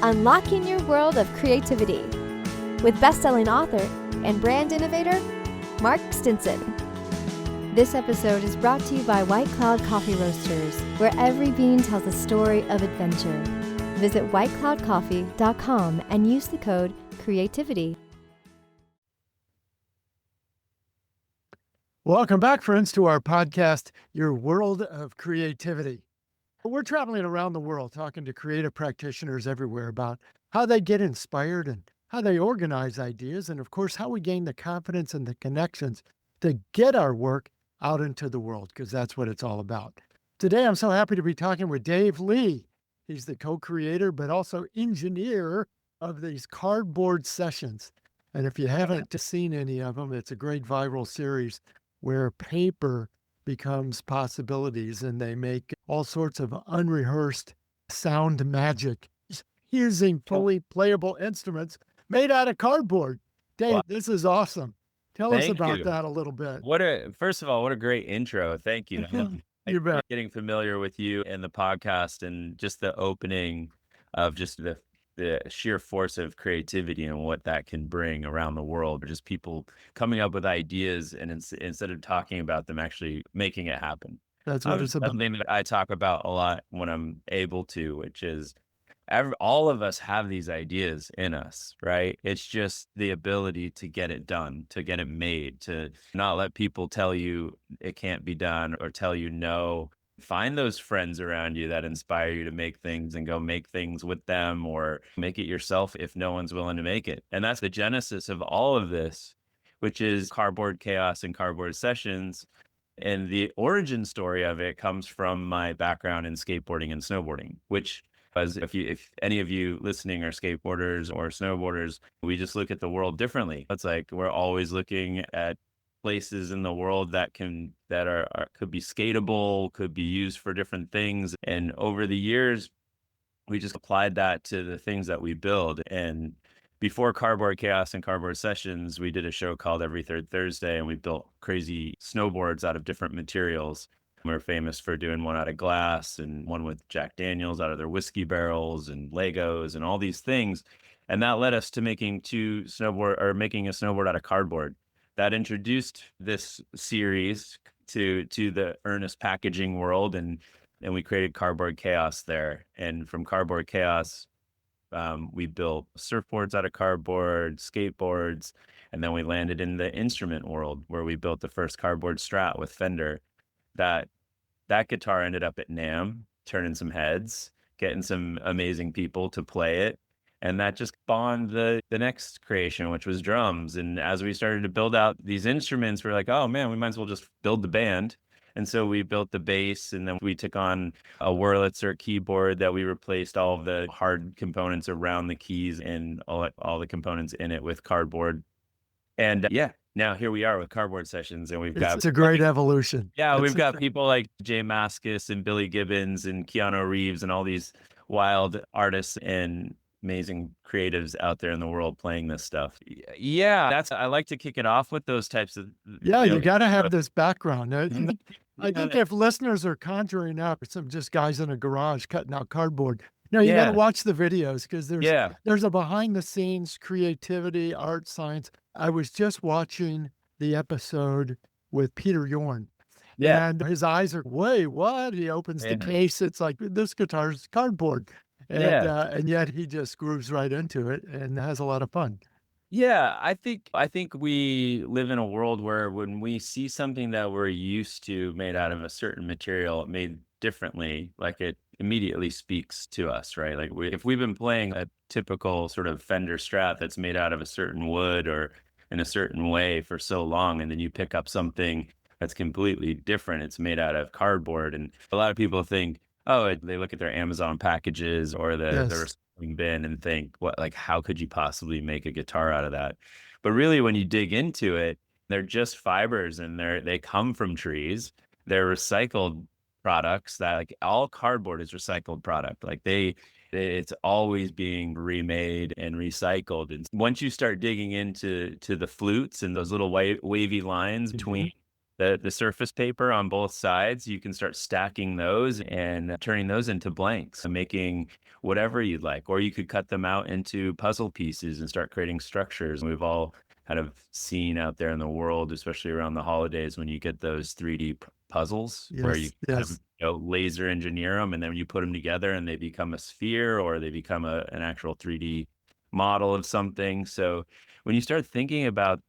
unlocking your world of creativity with best-selling author and brand innovator, Mark Stinson. This episode is brought to you by White Cloud Coffee Roasters, where every bean tells a story of adventure. Visit whitecloudcoffee.com and use the code CREATIVITY. Welcome back, friends, to our podcast, Your World of Creativity. We're traveling around the world talking to creative practitioners everywhere about how they get inspired and how they organize ideas, and of course, how we gain the confidence and the connections to get our work out into the world, because that's what it's all about. Today, I'm so happy to be talking with Dave Lee. He's the co-creator, but also engineer of these cardboard sessions. And if you haven't seen any of them, it's a great viral series where paper becomes possibilities and they make all sorts of unrehearsed sound magic using fully playable instruments made out of cardboard. Dave, Wow. This is awesome. Tell us Thank about you. that a little bit. First of all, what a great intro. Thank you. You bet. Getting familiar with you and the podcast and just the opening of just the sheer force of creativity and what that can bring around the world, or just people coming up with ideas and instead of talking about them, actually making it happen. That's what it's about. Something that I talk about a lot when I'm able to, which is all of us have these ideas in us, right? It's just the ability to get it done, to get it made, to not let people tell you it can't be done or tell you no. Find those friends around you that inspire you to make things and go make things with them, or make it yourself if no one's willing to make it. And that's the genesis of all of this, which is Cardboard Chaos and Cardboard Sessions. And the origin story of it comes from my background in skateboarding and snowboarding, which was, if any of you listening are skateboarders or snowboarders, we just look at the world differently. It's like we're always looking at places in the world that could be skatable, could be used for different things. And over the years, we just applied that to the things that we build. And before Cardboard Chaos and Cardboard Sessions, we did a show called Every Third Thursday, and we built crazy snowboards out of different materials. We're famous for doing one out of glass and one with Jack Daniels out of their whiskey barrels and Legos and all these things. And that led us to making a snowboard out of cardboard. That introduced this series to the earnest packaging world, and we created Cardboard Chaos there. And from Cardboard Chaos, we built surfboards out of cardboard, skateboards, and then we landed in the instrument world where we built the first cardboard Strat with Fender. That guitar ended up at NAMM, turning some heads, getting some amazing people to play it. And that just spawned the next creation, which was drums. And as we started to build out these instruments, we're like, oh man, we might as well just build the band. And so we built the bass, and then we took on a Wurlitzer keyboard that we replaced all of the hard components around the keys and all the components in it with cardboard. And now here we are with Cardboard Sessions, and It's a great evolution. Yeah, we've got people like Jay Mascis and Billy Gibbons and Keanu Reeves and all these wild artists and amazing creatives out there in the world playing this stuff. Yeah, I like to kick it off with those types of. Yeah, you got to have this background. I think if listeners are conjuring up some just guys in a garage cutting out cardboard, no, you got to watch the videos, because there's a behind the scenes creativity, art, science. I was just watching the episode with Peter Yorn. Yeah. And his eyes are, wait, what? He opens the case. It's like, this guitar's cardboard. And yet he just grooves right into it and has a lot of fun. Yeah, I think we live in a world where when we see something that we're used to made out of a certain material, made differently, like it immediately speaks to us, right? Like if we've been playing a typical sort of Fender Strat that's made out of a certain wood or in a certain way for so long, and then you pick up something that's completely different, it's made out of cardboard. And a lot of people think, they look at their Amazon packages or the recycling bin and think, how could you possibly make a guitar out of that? But really, when you dig into it, they're just fibers, and they come from trees. They're recycled products. That, like, all cardboard is recycled product. Like it's always being remade and recycled. And once you start digging into the flutes and those little wavy lines between the surface paper on both sides, you can start stacking those and turning those into blanks and making whatever you'd like. Or you could cut them out into puzzle pieces and start creating structures. We've all kind of seen out there in the world, especially around the holidays, when you get those 3D puzzles where you kind of laser engineer them, and then you put them together and they become a sphere, or they become an actual 3D model of something. So when you start thinking about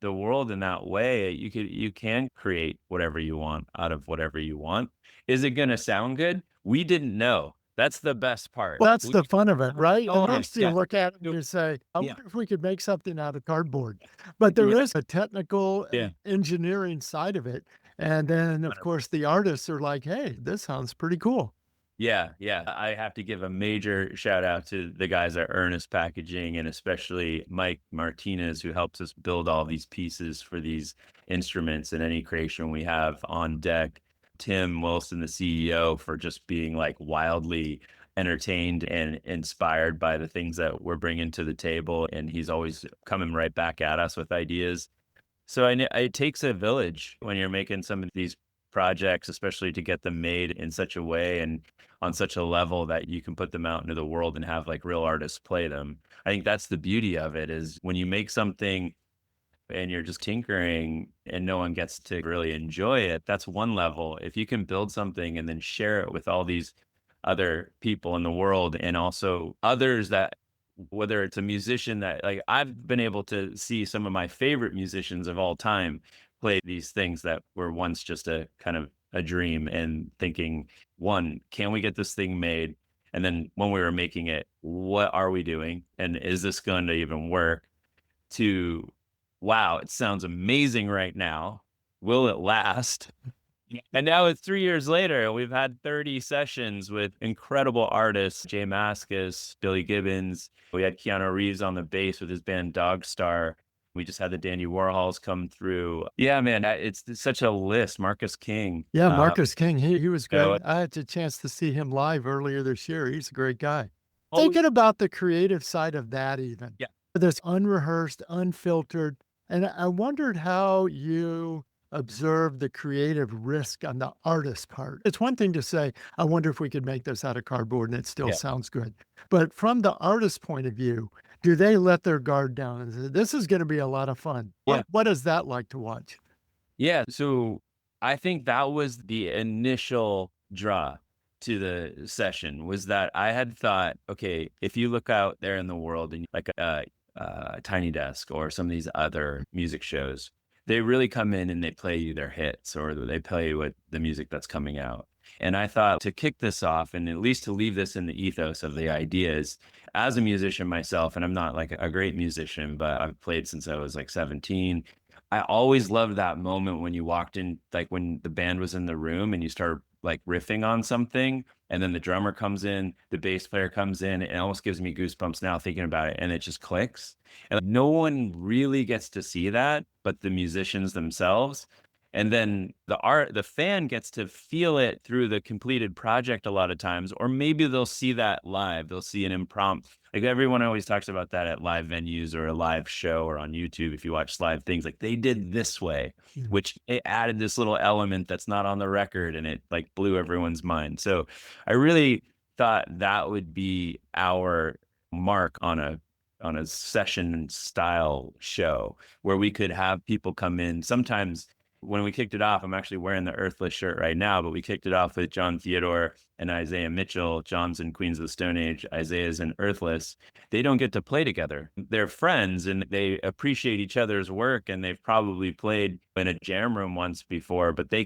the world in that way, you can create whatever you want out of whatever you want. Is it going to sound good? We didn't know. That's the best part. Well, that's the fun of it, right? Oh, At first you yeah. look at it and you say, I Yeah. wonder if we could make something out of cardboard. But there is a technical Yeah. engineering side of it. And then, of course, the artists are like, hey, this sounds pretty cool. Yeah, yeah. I have to give a major shout out to the guys at Earnest Packaging, and especially Mike Martinez, who helps us build all these pieces for these instruments and any creation we have on deck. Tim Wilson, the CEO, for just being like wildly entertained and inspired by the things that we're bringing to the table. And he's always coming right back at us with ideas. So it takes a village when you're making some of these projects, especially to get them made in such a way and on such a level that you can put them out into the world and have like real artists play them. I think that's the beauty of it, is when you make something and you're just tinkering and no one gets to really enjoy it, that's one level. If you can build something and then share it with all these other people in the world, and also others that, whether it's a musician that, like, I've been able to see some of my favorite musicians of all time play these things that were once just a kind of a dream, and thinking, one, can we get this thing made? And then when we were making it, what are we doing? And is this going to even work? To, wow, it sounds amazing right now. Will it last? And now it's 3 years later, and we've had 30 sessions with incredible artists, Jay Mascis, Billy Gibbons. We had Keanu Reeves on the bass with his band Dogstar. We just had the Dandy Warhols come through. Yeah, man, it's such a list. Marcus King. Yeah, Marcus King, he was you know, great. I had a chance to see him live earlier this year. He's a great guy. Oh, Thinking about the creative side of that even. Yeah. This unrehearsed, unfiltered. And I wondered how you observe the creative risk on the artist part. It's one thing to say, I wonder if we could make this out of cardboard and it still sounds good. But from the artist's point of view, do they let their guard down and say, this is going to be a lot of fun? Yeah. What is that like to watch? Yeah, so I think that was the initial draw to the session, was that I had thought, okay, if you look out there in the world and like Tiny Desk or some of these other music shows, they really come in and they play you their hits, or they play you with the music that's coming out. And I thought, to kick this off, and at least to leave this in the ethos of the ideas, as a musician myself, and I'm not like a great musician, but I've played since I was like 17. I always loved that moment when you walked in, like when the band was in the room and you start like riffing on something, and then the drummer comes in, the bass player comes in. It almost gives me goosebumps now thinking about it, and it just clicks. And like, no one really gets to see that but the musicians themselves. And then the fan gets to feel it through the completed project a lot of times, or maybe they'll see that live. They'll see an impromptu, like everyone always talks about that at live venues or a live show or on YouTube. If you watch live things, like they did this way, which it added this little element that's not on the record, and it like blew everyone's mind. So I really thought that would be our mark on a session style show, where we could have people come in. Sometimes when we kicked it off, I'm actually wearing the Earthless shirt right now, but we kicked it off with John Theodore and Isaiah Mitchell. John's in Queens of the Stone Age, Isaiah's in Earthless. They don't get to play together. They're friends and they appreciate each other's work, and they've probably played in a jam room once before, but they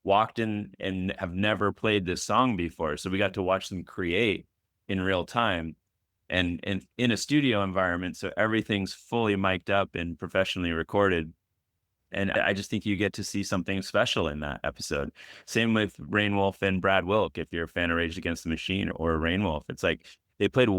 walked in and have never played this song before. So we got to watch them create in real time and in a studio environment. So everything's fully mic'd up and professionally recorded. And I just think you get to see something special in that episode. Same with Rainwolf and Brad Wilk. If you're a fan of Rage Against the Machine or Rainwolf, it's like they played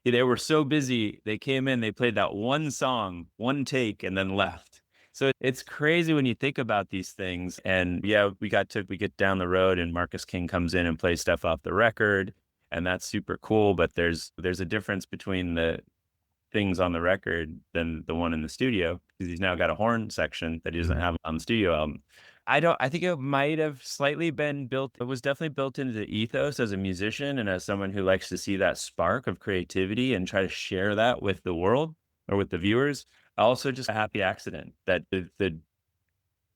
they were so busy. They came in, they played that one song, one take, and then left. So it's crazy when you think about these things. And yeah, we get down the road and Marcus King comes in and plays stuff off the record. And that's super cool. But there's a difference between the things on the record than the one in the studio. because he's now got a horn section that he doesn't have on the studio album. I think it might have slightly been built. It was definitely built into the ethos as a musician and as someone who likes to see that spark of creativity and try to share that with the world or with the viewers. Also, just a happy accident that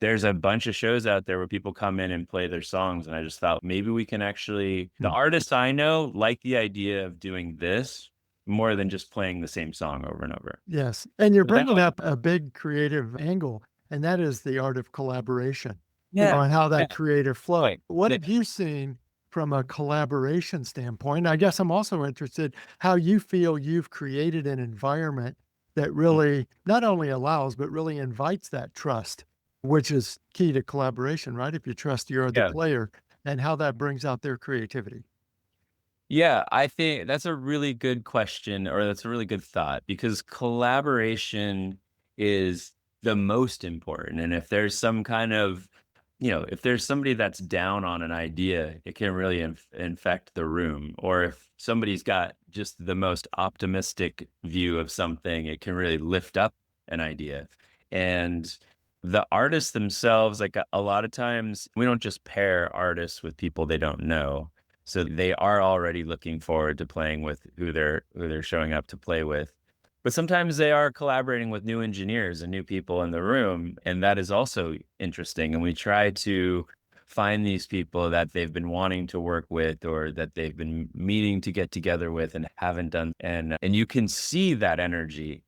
there's a bunch of shows out there where people come in and play their songs. And I just thought maybe we can actually, the artists I know like the idea of doing this more than just playing the same song over and over. Yes. And you're So that- bringing up a big creative angle, and that is the art of collaboration, Yeah. and how that Yeah. creative flow. Right. What Yeah. have you seen from a collaboration standpoint? I guess I'm also interested how you feel you've created an environment that really not only allows, but really invites that trust, which is key to collaboration, right? If you trust your other Yeah. player, and how that brings out their creativity. Yeah, I think that's a really good question, or that's a really good thought, because collaboration is the most important. And if there's some kind of, if there's somebody that's down on an idea, it can really infect the room. Or if somebody's got just the most optimistic view of something, it can really lift up an idea. And the artists themselves, like a lot of times, we don't just pair artists with people they don't know. So they are already looking forward to playing with who they're showing up to play with. But sometimes they are collaborating with new engineers and new people in the room, and that is also interesting. And we try to find these people that they've been wanting to work with or that they've been meaning to get together with and haven't done. And you can see that energy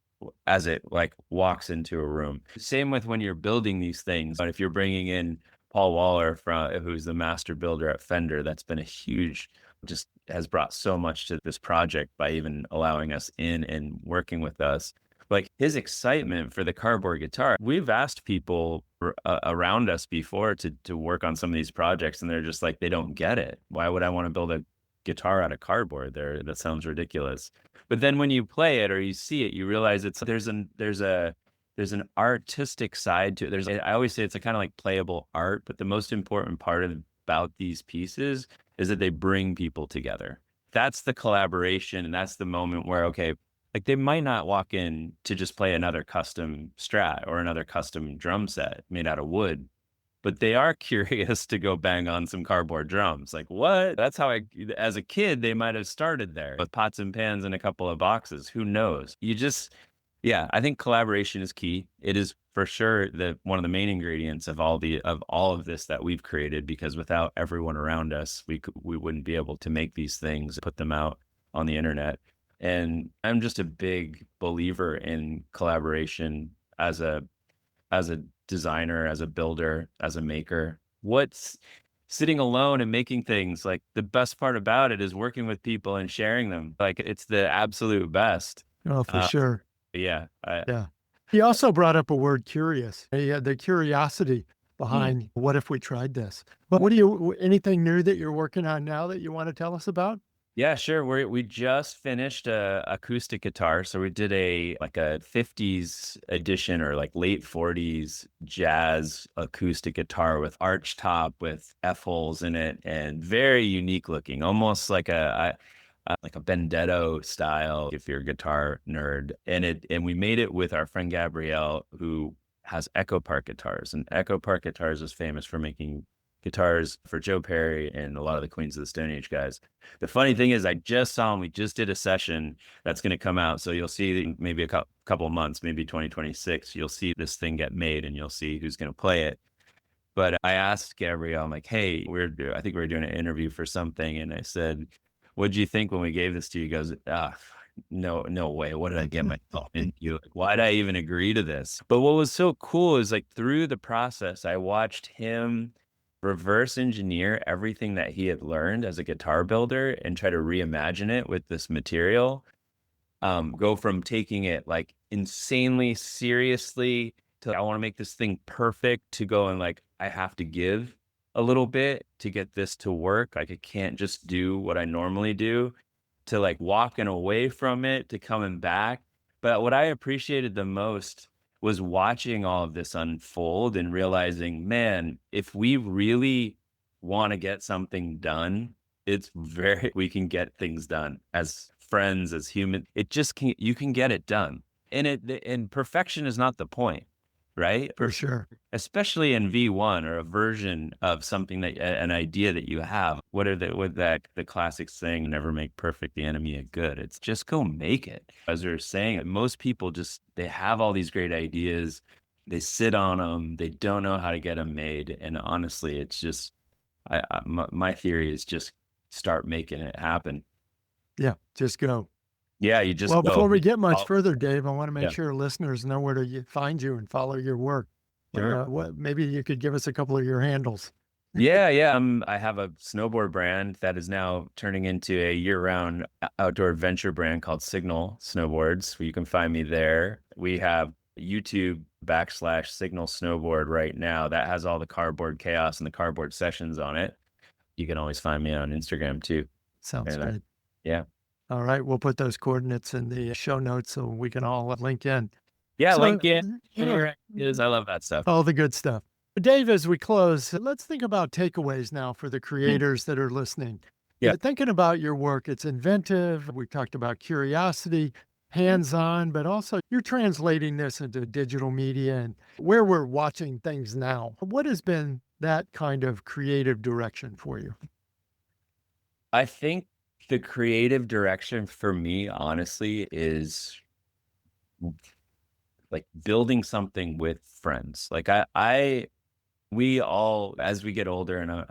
as it like walks into a room. Same with when you're building these things. But if you're bringing in Paul Waller, who's the master builder at Fender, that's been a huge, just has brought so much to this project by even allowing us in and working with us. Like his excitement for the cardboard guitar, we've asked people around us before to work on some of these projects, and they're just like, they don't get it. Why would I want to build a guitar out of cardboard? That sounds ridiculous. But then when you play it or you see it, you realize there's an artistic side to it. I always say it's a kind of like playable art, but the most important part about these pieces is that they bring people together. That's the collaboration, and that's the moment where, okay, like they might not walk in to just play another custom Strat or another custom drum set made out of wood, but they are curious to go bang on some cardboard drums. Like, what? That's how as a kid, they might have started there with pots and pans and a couple of boxes. Who knows? Yeah, I think collaboration is key. It is for sure one of the main ingredients of all of this that we've created, because without everyone around us, we wouldn't be able to make these things, put them out on the internet. And I'm just a big believer in collaboration as a designer, as a builder, as a maker. What's sitting alone and making things, like the best part about it is working with people and sharing them. Like it's the absolute best. Oh, for sure. Yeah. Yeah. He also brought up a word, curious. He had the curiosity behind what if we tried this? But anything new that you're working on now that you want to tell us about? Yeah, sure. We just finished a acoustic guitar. So we did a 50s edition or like late 40s jazz acoustic guitar with arch top with F holes in it and very unique looking, almost like a Benedetto style if you're a guitar nerd. And we made it with our friend Gabrielle, who has Echo Park Guitars. And Echo Park Guitars is famous for making guitars for Joe Perry and a lot of the Queens of the Stone Age guys. The funny thing is I just saw him. We just did a session that's going to come out. So you'll see maybe a couple of months, maybe 2026, you'll see this thing get made and you'll see who's going to play it. But I asked Gabrielle, I'm like, hey, I think we were doing an interview for something. And I said, what'd you think when we gave this to you? He goes, no way. What did I get myself into? Like, why'd I even agree to this? But what was so cool is like through the process, I watched him reverse engineer everything that he had learned as a guitar builder and try to reimagine it with this material. Go from taking it like insanely seriously to I want to make this thing perfect to going like, I have to give a little bit to get this to work. Like I can't just do what I normally do, to like walking away from it, to coming back. But what I appreciated the most was watching all of this unfold and realizing, man, if we really want to get something done, we can get things done as friends, as humans. You can get it done. and perfection is not the point, right? For sure. Especially in V1 or a version of something that an idea that you have. The classic saying, never make perfect the enemy of good. It's just go make it. As we were saying, most people they have all these great ideas. They sit on them. They don't know how to get them made. And honestly, it's just, my theory is just start making it happen. Yeah, just go. Yeah, you just Well, go. before we get much further, Dave, I want to make Yeah. sure listeners know where to find you and follow your work. Sure. Maybe you could give us a couple of your handles. Yeah. I have a snowboard brand that is now turning into a year-round outdoor adventure brand called Signal Snowboards. You can find me there. We have YouTube.com/Signal Snowboard right now. That has all the cardboard chaos and the cardboard sessions on it. You can always find me on Instagram too. Sounds great. Yeah. All right. We'll put those coordinates in the show notes so we can all link in. Yeah, So- link in. I love that stuff. All the good stuff. Dave, as we close, let's think about takeaways now for the creators that are listening. Yeah. Thinking about your work, it's inventive. We talked about curiosity, hands-on, but also you're translating this into digital media and where we're watching things now. What has been that kind of creative direction for you? I think the creative direction for me, honestly, is like building something with friends. Like we all, as we get older, and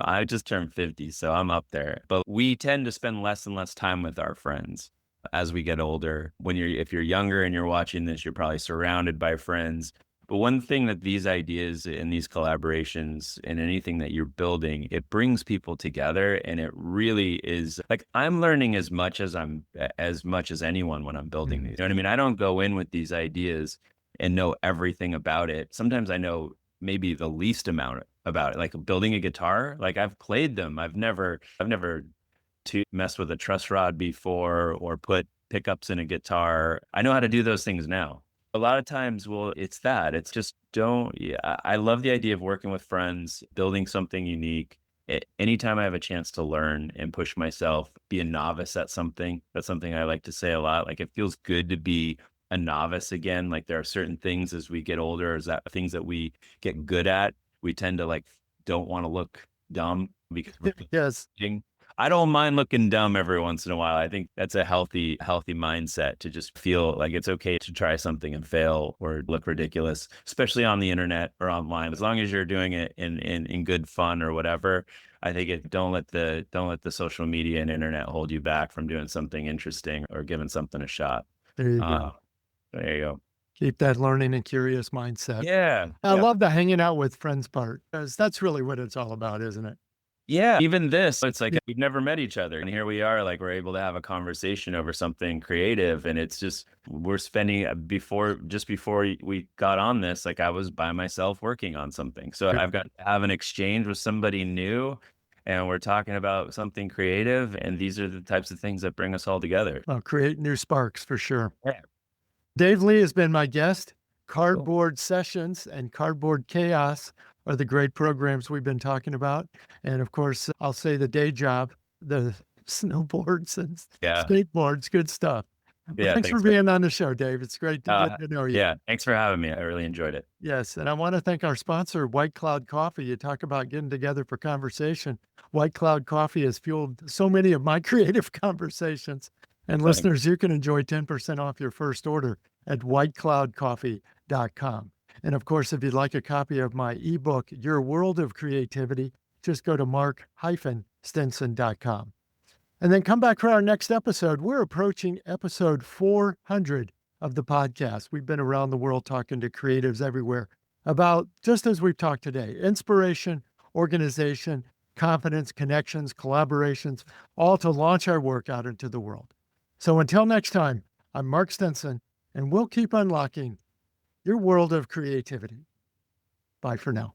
I just turned 50, so I'm up there, but we tend to spend less and less time with our friends as we get older. If you're younger and you're watching this, you're probably surrounded by friends. But one thing that these ideas and these collaborations and anything that you're building, it brings people together, and it really is like I'm learning as much as anyone when I'm building these. You know what I mean? I don't go in with these ideas and know everything about it. Sometimes I know maybe the least amount about it. Like building a guitar, like I've played them. I've never messed with a truss rod before or put pickups in a guitar. I know how to do those things now. A lot of times, it's just I love the idea of working with friends, building something unique. Anytime I have a chance to learn and push myself, be a novice at something, that's something I like to say a lot. Like it feels good to be a novice again. Like there are certain things as we get older, things that we get good at, we tend to don't want to look dumb because Yes. I don't mind looking dumb every once in a while. I think that's a healthy mindset to just feel like it's okay to try something and fail or look ridiculous, especially on the internet or online. As long as you're doing it in good fun or whatever, I think don't let the social media and internet hold you back from doing something interesting or giving something a shot. There you go. There you go. Keep that learning and curious mindset. Yeah. I love the hanging out with friends part because that's really what it's all about, isn't it? Yeah. Even this, it's like we've never met each other. And here we are, like we're able to have a conversation over something creative. And it's just, we're spending just before we got on this, like I was by myself working on something. So I've got to have an exchange with somebody new and we're talking about something creative. And these are the types of things that bring us all together. Well, create new sparks for sure. Yeah. Dave Lee has been my guest. Cardboard Sessions and Cardboard Chaos are the great programs we've been talking about. And of course, I'll say the day job, the snowboards and skateboards, good stuff. Yeah, thanks for being on the show, Dave. It's great to get to know you. Yeah, thanks for having me. I really enjoyed it. Yes, and I want to thank our sponsor, White Cloud Coffee. You talk about getting together for conversation. White Cloud Coffee has fueled so many of my creative conversations. And listeners, you can enjoy 10% off your first order at whitecloudcoffee.com. And of course, if you'd like a copy of my ebook, Your World of Creativity, just go to mark-stinson.com. And then come back for our next episode. We're approaching episode 400 of the podcast. We've been around the world talking to creatives everywhere about, just as we've talked today, inspiration, organization, confidence, connections, collaborations, all to launch our work out into the world. So until next time, I'm Mark Stinson, and we'll keep unlocking your world of creativity. Bye for now.